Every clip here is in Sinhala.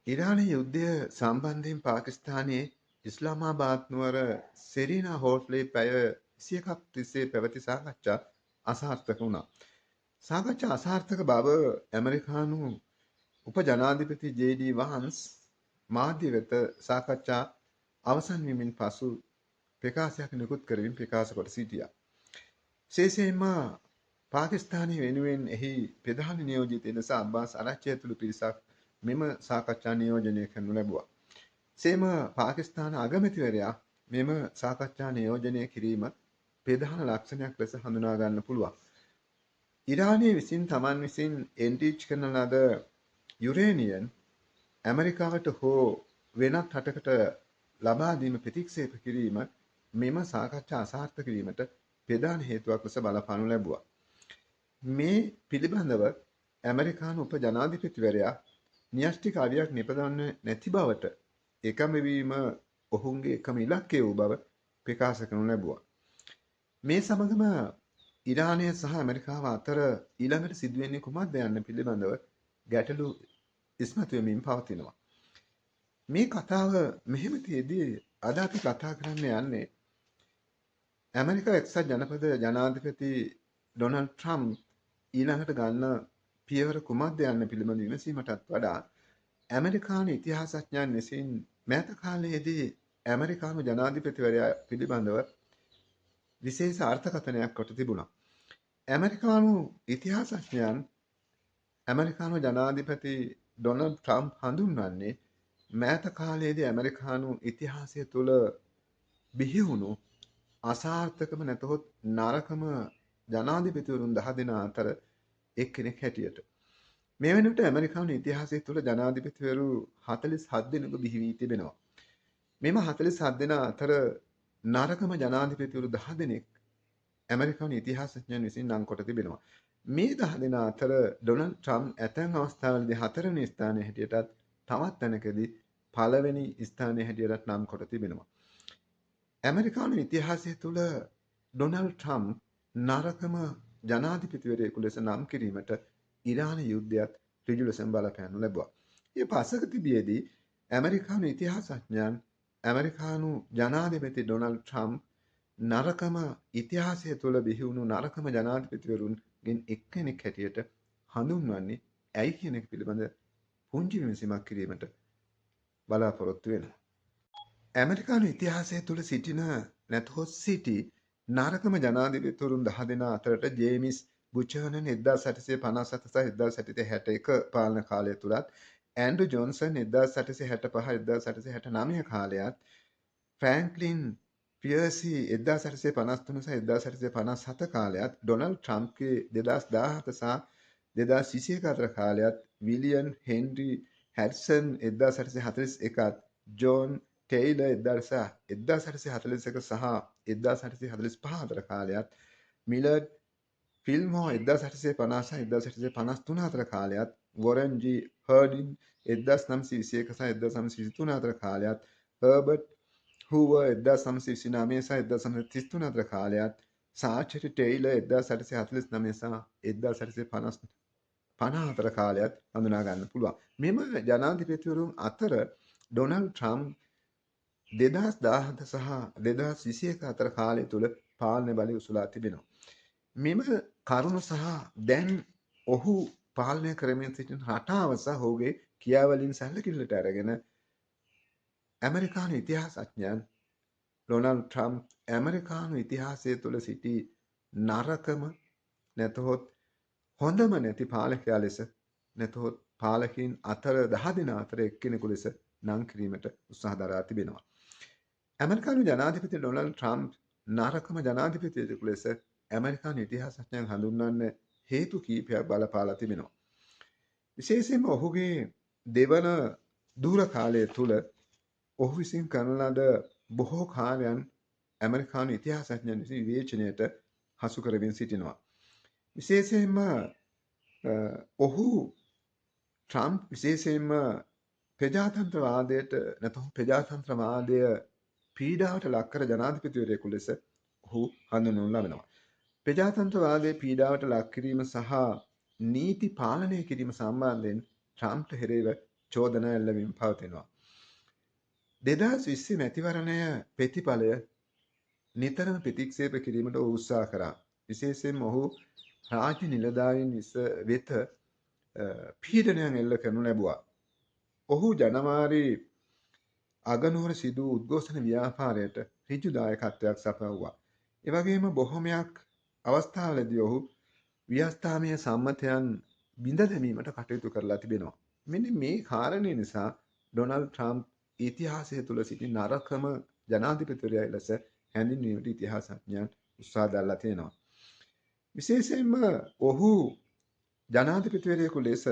ඉරානයේ යුද්ධය සම්බන්ධයෙන් පාකිස්තානයේ ඉස්ලාමාබාද් නුවර සෙරීනා හෝටලේ පැය 21ක් තිස්සේ පැවති සාකච්ඡා අසාර්ථක වුණා. සාකච්ඡා අසාර්ථක බව ඇමරිකානු උප ජනාධිපති ජේ.ඩී. වහන්ස් මාධ්‍ය වෙත සාකච්ඡා අවසන් වීමෙන් පසු ප්‍රකාශයක් නිකුත් කරමින් ප්‍රකාශ කොට සිටියා. විශේෂයෙන්ම පාකිස්තානය වෙනුවෙන් එහි ප්‍රධාන නියෝජිත එනස අබ්බාස් ආරච්චි ඇතුළු පිරිසක් මෙම සාකච්ඡා නියෝජනය කරනු ලැබුවා. සේම පාකිස්තාන අගමැතිවරයා මෙම සාකච්ඡා නියෝජනය කිරීම ප්‍රධාන ලක්ෂණයක් ලෙස හඳුනා ගන්න පුළුවන්. ඉරානය විසින් තමන් විසින් එන්ටිච් කරන ලද යුරේනියම් ඇමරිකාවට හෝ වෙනත් රටකට ලබා දීම ප්‍රතික්ෂේප කිරීම මෙම සාකච්ඡා අසාර්ථක වීමට ප්‍රධාන හේතුවක් ලෙස බලපානු ලැබුවා. මේ පිළිබඳව ඇමරිකානු උප ජනාධිපතිවරයා න්‍යෂ්ටික අවියක් නිපදවන්නේ නැති බවට එකම වීම ඔහුගේ එකම ඉලක්කය වූ බව ප්‍රකාශ කරනු ලැබුවා. මේ සමගම ඉරානය සහ ඇමරිකාව අතර ඊළඟට සිදුවෙන්නේ කුමක්ද යන්න පිළිබඳව ගැටලු ඉස්මතු වෙමින් පවතිනවා. මේ කතාව මෙහෙම තියදී අද අපි කතා කරන්න යන්නේ ඇමරිකා එක්සත් ජනපද ජනාධිපති ඩොනල්ඩ් ට්‍රම්ප් ඊළඟට ගන්න පියවර කුමක්ද යන්න පිළිබඳ විමසීමටත් වඩා ඇමරිකානු ඉතිහාසඥයන් විසින් මෑත කාලයේදී ඇමරිකානු ජනාධිපතිවරයා පිළිබඳව විශේෂ අර්ථකථනයක් කොට තිබුණා. ඇමරිකානු ඉතිහාසඥයන් ඇමරිකානු ජනාධිපති ඩොනල්ඩ් ට්‍රම්ප් හඳුන්වන්නේ මෑත කාලයේදී ඇමරිකානු ඉතිහාසය තුළ බිහි වුණු අසාර්ථකම නැතහොත් නරකම ජනාධිපතිවරුන් 10 දෙනා අතර එක්කෙනෙක් හැටියට. මේ වෙනකොට ඇමරිකානු ඉතිහාසය තුළ ජනාධිපතිවරු 47 දෙනෙකු බිහි වී තිබෙනවා. මෙම 47 දෙනා අතර නරකම ජනාධිපතිවරු 10 දෙනෙක් ඇමරිකානු ඉතිහාසඥයන් විසින් නම් කොට තිබෙනවා. මේ 10 දෙනා අතර ඩොනල්ඩ් ට්‍රම්ප් ඇතැම් අවස්ථාවලදී 4 වෙනි ස්ථානයේ හැටියටත් තවත් තැනකදී පළවෙනි ස්ථානයේ හැටියටත් නම් කොට තිබෙනවා. ඇමරිකානු ඉතිහාසය තුළ ඩොනල්ඩ් ට්‍රම්ප් නරකම ජනාධිපතිවරයෙකු ලෙස නම් කිරීමට ඉරාන යුද්ධයත් ඍජු ලෙසම බලපෑනු ලැබුවා. මේ පසක තිබියදී ඇමරිකානු ඉතිහාසඥයන් ඇමරිකානු ජනාධිපති ඩොනල්ඩ් ට්‍රම්ප් නරකම ඉතිහාසය තුළ බිහි වුණු නරකම ජනාධිපතිවරුන්ගෙන් එක්කෙනෙක් හැටියට හඳුන්වන්නේ ඇයි කියන එක පිළිබඳ පුංචි විමසීමක් කිරීමට බලාපොරොත්තු වෙනවා. ඇමරිකානු ඉතිහාසය තුළ සිටින නැතහොත් සිටි නරකම ජනාධිපතිවරුන් 10 දෙනා අතරට ජේමිස් බුචනන් 1857 සහ 1861 පාලන කාලය තුලත් ඇන්ඩ්‍රු ජොන්සන් 1865 1869 කාලයත් ෆ්‍රැන්ක්ලින් පියර්සි 1853 සහ 1857 කාලයත් ඩොනල්ඩ් ට්‍රම්ප්ගේ 2017 සහ 2021 අතර කාලයත් විලියම් හෙන්රි හැරිසන් 1841ත් ජෝන් ටෙයිලර් 1841 සහ 1845 අතර කාලයත් මිලර්ඩ් ෆිල්මෝ 1850 සහ 1853 අතර කාලයත් වොරන් ජී හර්ඩින් 1921 සහ 1923 අතර කාලයත් හර්බර්ට් හූවර් 1929 සහ 1933 අතර කාලයත් සාචර් ටෙයිලර් 1849 සහ 1850 අතර කාලයත් හඳුනා ගන්න පුළුවන්. මෙම ජනාධිපතිවරුන් අතර ඩොනල්ඩ් ට්‍රම්ප් 2017 සහ 2021 අතර කාලය තුල පාලන බලය උසුලා තිබෙනවා. මෙම කරුණ සහ දැන් ඔහු පාලනය කරමින් සිටින රටාව සහ ඔහුගේ ක්‍රියාවලින් සැලකිල්ලට අරගෙන ඇමරිකානු ඉතිහාසඥයන් ඩොනල්ඩ් ට්‍රම්ප් ඇමරිකානු ඉතිහාසය තුළ සිටි නරකම නැතහොත් හොඳම නැති පාලකයා ලෙස නැතහොත් පාලකයින් අතර 10 දෙනා අතර එක්කෙනෙකු ලෙස නම් කිරීමට උත්සාහ දරා තිබෙනවා. ඇමරිකානු ජනාධිපති ඩොනල්ඩ් ට්‍රම්ප් නරකම ජනාධිපතියෙකු ලෙස ඇමරිකානු ඉතිහාසඥයන් හඳුන්වන්න හේතු කීපයක් බලපාලා තිබෙනවා. විශේෂයෙන්ම ඔහුගේ දෙවන දූර කාලය තුල ඔහු විසින් කරන ලද බොහෝ කාර්යයන් ඇමරිකානු ඉතිහාසඥයන් විසින් විවේචනයට හසු කරමින් සිටිනවා. විශේෂයෙන්ම ඔහු ට්‍රම්ප් විශේෂයෙන්ම ප්‍රජාතන්ත්‍රවාදයට නැත්නම් ප්‍රජාතන්ත්‍රවාදය පීඩාවට ලක් කර ජනාධිපතිවරයෙකු ලෙස ඔහු හඳුන්වනු ලබනවා. ප්‍රජාතන්ත්‍රවාදයේ පීඩාවට ලක් කිරීම සහ නීති පාලනය කිරීම සම්බන්ධයෙන් ට්‍රම්ප්ට හැරෙව චෝදනා එල්ලවීම පවතිනවා. 2020 මැතිවරණය ප්‍රතිඵලය නිතරම ප්‍රතික්ෂේප කිරීමට ඔහු උත්සාහ කරා. විශේෂයෙන්ම ඔහු රාජ්‍ය නිලධාරීන් වෙත පීඩනයන් එල්ල කරනු ලැබුවා. ඔහු ජනවාරි අගනුවර සිදු උද්ඝෝෂණ ව්‍යාපාරයට ඍජු දායකත්වයක් සපයවුවා. ඒ වගේම බොහොමයක් අවස්ථාවලදී ඔහු ව්‍යවස්ථාමය සම්මතයන් බිඳ දැමීමට කටයුතු කරලා තිබෙනවා. මෙන්න මේ කාරණේ නිසා ඩොනල්ඩ් ට්‍රම්ප් ඉතිහාසය තුළ සිටි නරකම ජනාධිපතිවරයා ලෙස හැඳින්වීමට ඉතිහාසඥයන් උත්සාහ දරලා තියෙනවා. විශේෂයෙන්ම ඔහු ජනාධිපතිවරයෙකු ලෙස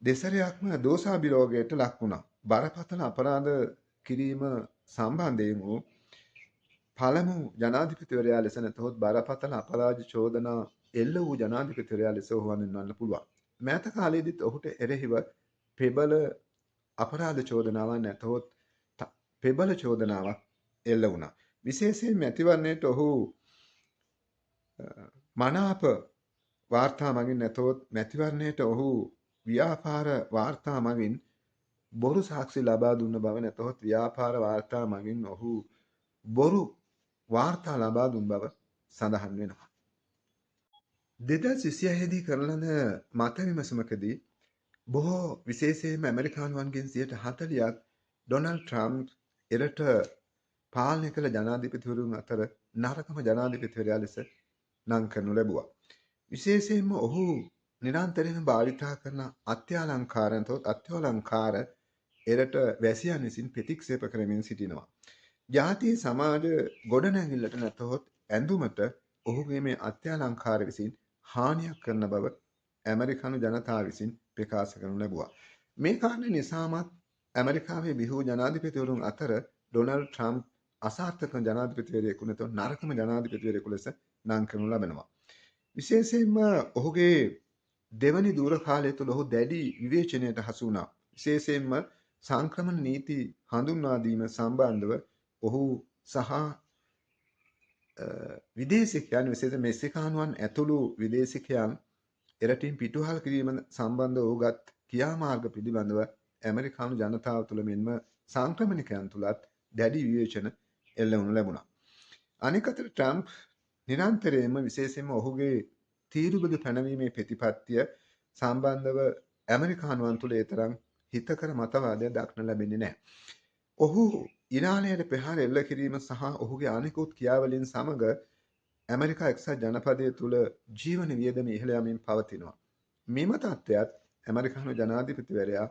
දෙසරයක්ම දෝෂාභියෝගයට ලක් වුණා. බරපතල අපරාධ කිරීම සම්බන්ධයෙන් වූ පළමු ජනාධිපතිවරයා ලෙස නැතහොත් බරපතල අපරාධ චෝදනා එල්ල වූ ජනාධිපතිවරයා ලෙස ඔහු හඳුන්වන්න පුළුවන්. මෑත කාලයේදීත් ඔහුට එරෙහිව ප්‍රබල අපරාධ චෝදනාවක් නැතහොත් ප්‍රබල චෝදනාවක් එල්ල වුණා. විශේෂයෙන් මැතිවරණයට ඔහු මනාප වාර්තා මගින් නැතහොත් මැතිවරණයට ඔහු ව්‍යාපාර වාර්තා මගින් බොරු සාක්ෂි ලබා දුන්න බව නැතහොත් ව්‍යාපාර වාර්තා මගින් ඔහු බොරු වාර්තා ලබා දුන් බව සඳහන් වෙනවා. 2026 දී කරන ලද මත විමසමකදී බොහෝ විශේෂයෙන්ම ඇමරිකානුවන්ගෙන් 40%ක් ඩොනල්ඩ් ට්‍රම්ප් එරට පාලනය කළ ජනාධිපතිවරුන් අතර නරකම ජනාධිපතිවරයා ලෙස නම් කරනු ලැබුවා. විශේෂයෙන්ම ඔහු නිරන්තරයෙන් භාවිතා කරන අත්‍යලංකාර එරට වැසියන් විසින් ප්‍රතික්ෂේප කරමින් සිටිනවා. ජාතිය සමාජ ගොඩනැගිල්ලට නැතහොත් ඇඳුමට ඔහුගේ මේ අත්‍යලංකාර විසින් හානියක් කරන බව ඇමරිකානු ජනතාව විසින් ප්‍රකාශ කරනු ලැබුවා. මේ කාරණේ නිසාමත් ඇමරිකාවේ බිහි ජනාධිපතිවරුන් අතර ඩොනල්ඩ් ට්‍රම්ප් අසාර්ථක ජනාධිපතිවරයෙකු නැතොත් නරකම ජනාධිපතිවරයෙකු ලෙස නම් කරනු ලබනවා. විශේෂයෙන්ම ඔහුගේ දෙවනි දූර කාලය තුළ ඔහු දැඩි විවේචනයට හසු වුණා. විශේෂයෙන්ම සංක්‍රමණ නීති හඳුන්වා දීම සම්බන්ධව ඔහු සහ විදේශිකයන් විශේෂයෙන් මෙක්සිකානුවන් ඇතුළු විදේශිකයන් එරටින් පිටුහල් කිරීම සම්බන්ධව ඔහුගත් ක්‍රියාමාර්ග පිළිබඳව ඇමරිකානු ජනතාව තුළ මෙන්ම සංක්‍රමණිකයන් තුළත් දැඩි විවේචන එල්ල වනු ලැබුණා. අනෙක් අතට ට්‍රම්ප් නිරන්තරයෙන්ම විශේෂයෙන්ම ඔහුගේ තීරුබදු පැනවීමේ ප්‍රතිපත්තිය සම්බන්ධව ඇමරිකානුවන් තුළ ඒ තරම් හිතකර මතවාදයක් දක්න ලැබෙන්නේ නැහැ. ඔහු ඉරානයට ප්‍රහාර එල්ල කිරීම සහ ඔහුගේ අනෙකුත් ක්‍රියාවලින් සමග ඇමරිකා එක්සත් ජනපදය තුළ ජීවන වියදම ඉහළ යමින් පවතිනවා. මෙම තත්ත්වයත් ඇමරිකානු ජනාධිපතිවරයා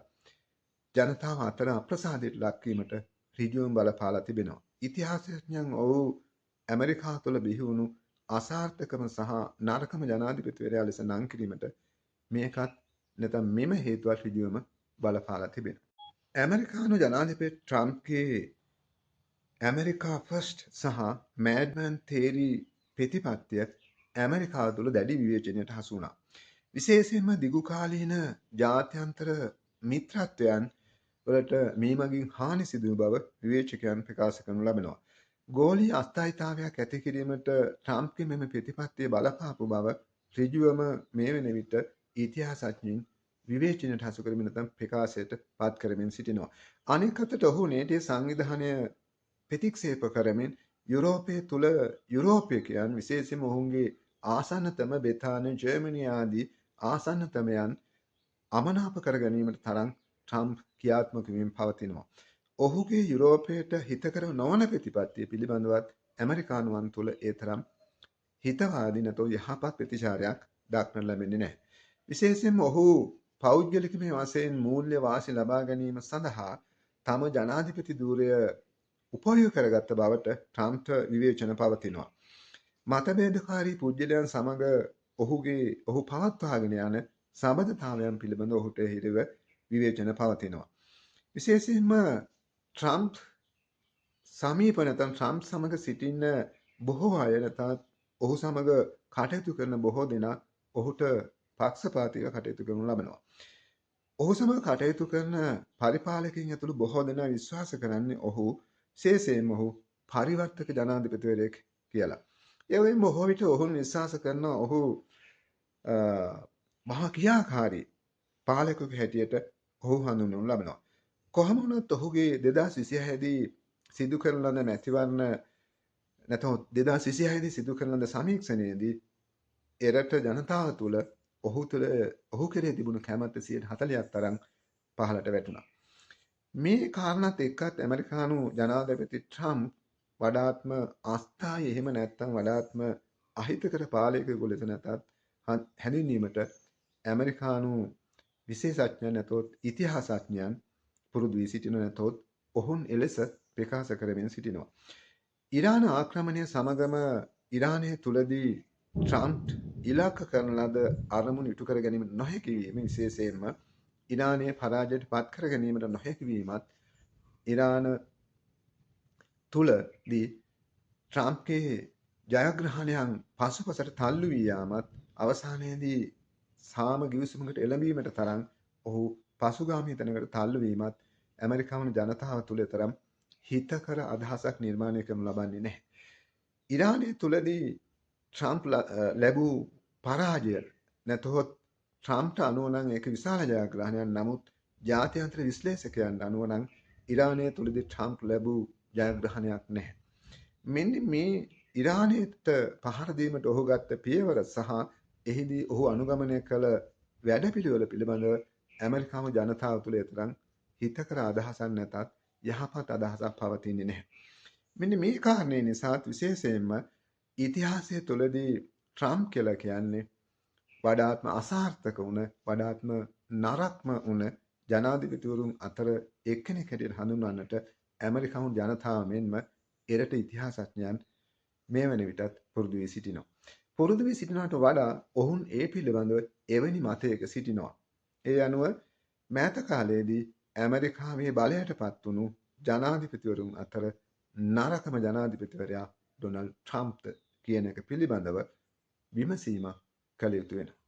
ජනතාව අතර අප්‍රසාදයට ලක්වීමට ඍජුවම බලපාලා තිබෙනවා. ඉතිහාසඥයන් ඔහු ඇමරිකා තුළ බිහි වුණු අසාර්ථකම සහ නරකම ජනාධිපතිවරයා ලෙස නම් කිරීමට මේකත් නැත්නම් මෙම හේතුවත් ඍජුවම බලපාලා තිබෙනවා. ඇමරිකානු ජනාධිපති ට්‍රම්ප්ගේ ඇමරිකා ෆස්ට් සහ මෑඩ්මන් තේරි ප්‍රතිපත්තිය ඇමරිකාව තුළ දැඩි විවේචනයට හසු වුණා. විශේෂයෙන්ම දිගුකාලීන ජාත්‍යන්තර මිත්‍රත්වයන් වලට මේ මගින් හානි සිදු බව විවේචකයන් ප්‍රකාශ කරනු ලබනවා. ගෝලීය අස්ථායීතාවයක් ඇති කිරීමට ට්‍රම්ප්ගේ මෙම ප්‍රතිපත්තිය බලපාපු බව ඍජුවම මේ වෙන විට ඉතිහාසඥයින් විවේචනයට හසු කරමින් නැත්නම් ප්‍රකාශයට පත් කරමින් සිටිනවා. අනෙක් අතට ඔහු නීතිය සංවිධානය ප්‍රතික්ෂේප කරමින් යුරෝපයේ තුල යුරෝපීයයන් විශේෂයෙන්ම ඔවුන්ගේ ආසන්නතම බ්‍රිතාන්‍ය ජර්මනිය ආදී ආසන්නතමයන් අමනාප කර ගැනීමට තරම් ට්‍රම්ප් ක්‍රියාත්මක වෙමින් පවතිනවා. ඔහුගේ යුරෝපයට හිතකර නොවන ප්‍රතිපත්තිය පිළිබඳවත් ඇමරිකානුවන් තුළ ඒ තරම් හිතවාදී නැතෝ යහපත් ප්‍රතිචාරයක් දක්නට ලැබෙන්නේ නැහැ. විශේෂයෙන්ම ඔහු පෞද්ගලික මේ වශයෙන් මූල්‍ය වාසි ලබා ගැනීම සඳහා තම ජනාධිපති ධූරය උපයෝග කරගත්ත බවට ට්‍රම්ප්ට විවේචන පවතිනවා. මතභේදකාරී පුද්ගලයන් සමග ඔහු පවත්වාගෙන යන සබඳතාවයන් පිළිබඳ ඔහුට හිරව විවේචන පවතිනවා. විශේෂයෙන්ම ට්‍රම්ප් සමීප නැත්නම් ට්‍රම්ප් සමග සිටින බොහෝ අය නැත්නම් ඔහු සමග කටයුතු කරන බොහෝ දෙනා ඔහුට පක්ෂපාතීව කටයුතු කරනු ලබනවා. ඔහු සමග කටයුතු කරන පරිපාලකයන් ඇතුළු බොහෝ දෙනා විශ්වාස කරන්නේ ඔහු විශේෂයෙන්ම ඔහු පරිවර්තක ජනාධිපතිවරයෙක් කියලා. ඒ වගේම බොහෝ විට ඔහු විශ්වාස කරන ඔහු මහා ක්‍රියාකාරී පාලකයෙකු හැටියට ඔහු හඳුන්වනු ලබනවා. කොහොම වුණත් ඔහුගේ 2026 දී සිදු කරන ලද මැතිවරණ නැතහොත් 2026 දී සිදු කරන ලද සමීක්ෂණයේදී එරට ජනතාව තුළ ඔහු කෙරේ තිබුණු කැමැත්ත 40%ක් තරම් පහළට වැටුණා. මේ කාරණාත් එක්කත් ඇමරිකානු ජනාධිපති ට්‍රම්ප් වඩාත්ම අස්ථායි එහෙම නැත්නම් වඩාත්ම අහිතකර පාලකයෙකු ලෙස නැතත් හැඳින්වීමට ඇමරිකානු විශේෂඥයන් නැතොත් ඉතිහාසඥයන් පුරුදු වී සිටින නැතොත් ඔවුන් එලෙස ප්‍රකාශ කරමින් සිටිනවා. ඉරාන ආක්‍රමණය සමගම ඉරානය තුලදී ට්‍රම්ප් ඉලක්ක කරන ලද අරමුණු ඉටු කර ගැනීම නොහැකි වීම විශේෂයෙන්ම ඉරානය පරාජයට පත් කර ගැනීමට නොහැකි වීමත් ඉරාන තුලදී ට්‍රම්ප්ගේ ජයග්‍රහණයන් පසුපසට තල්ලු වී යාමත් අවසානයේදී සාම ගිවිසුමකට එළඹීමට තරම් ඔහු පසුගාමී තැනකට තල්ලු වීමත් ඇමරිකානු ජනතාව තුළ තරම් හිතකර අදහසක් නිර්මාණය කරනු ලබන්නේ නැහැ. ඉරානය තුලදී ට්‍රම්ප් ලැබූ පරාජය නැතහොත් ට්‍රම්ප්ට අනුව නම් ඒක විශාල ජයග්‍රහණයක්. නමුත් ජාත්‍යන්තර විශ්ලේෂකයන් අනුව නම් ඉරානය තුලදී ට්‍රම්ප් ලැබූ ජයග්‍රහණයක් නැහැ. මෙන්න මේ ඉරානයට පහර දීමට ඔහු ගත්ත පියවර සහ එහිදී ඔහු අනුගමනය කළ වැඩපිළිවෙල පිළිබඳව ඇමරිකානු ජනතාව තුළ තරම් හිතකර අදහසක් නැතත් යහපත් අදහසක් පවතින්නේ නැහැ. මෙන්න මේ කාරණේ නිසාත් විශේෂයෙන්ම ඉතිහාසය තුළදී ට්‍රම්ප් කියලා කියන්නේ වඩාත්ම අසාර්ථක වුණ වඩාත්ම නරක්ම වුණ ජනාධිපතිවරුන් අතර එක්කෙනෙක් හැටියට හඳුන්වන්නට ඇමරිකානු ජනතාව මෙන්ම එරට ඉතිහාසඥයන් මේ වන විටත් පුරුදු වී සිටිනවා. පුරුදු වී සිටිනාට වඩා ඔවුන් ඒ පිළිබඳව එවැනි මතයක සිටිනවා. ඒ අනුව මෑත කාලයේදී ඇමරිකාවේ බලයට පත් වුණු ජනාධිපතිවරුන් අතර නරකම ජනාධිපතිවරයා ඩොනල්ඩ් ට්‍රම්ප්ද කියන එක පිළිබඳව විමසීමක් කළ යුතු වෙනවා.